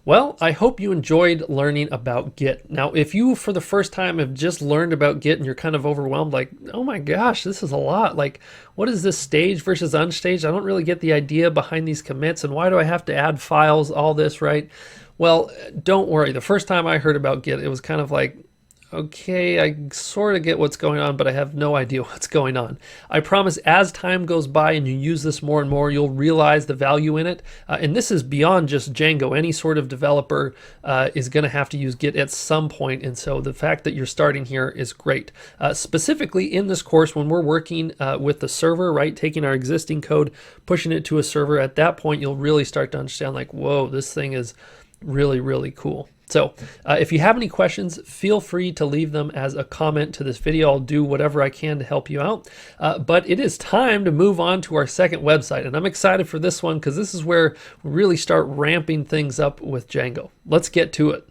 Well, I hope you enjoyed learning about Git. Now, if you for the first time have just learned about Git and you're kind of overwhelmed, like, oh my gosh, this is a lot. Like, what is this staged versus unstaged? I don't really get the idea behind these commits, and why do I have to add files, all this, right? Well, don't worry. The first time I heard about Git, it was kind of like, okay, I sort of get what's going on, but I have no idea what's going on. I promise as time goes by and you use this more and more, you'll realize the value in it. And this is beyond just Django. Any sort of developer is going to have to use Git at some point. And so the fact that you're starting here is great. Specifically in this course, when we're working with the server, right, taking our existing code, pushing it to a server, at that point, you'll really start to understand like, whoa, this thing is really, really cool. So if you have any questions, feel free to leave them as a comment to this video. I'll do whatever I can to help you out. But it is time to move on to our second website. And I'm excited for this one because this is where we really start ramping things up with Django. Let's get to it.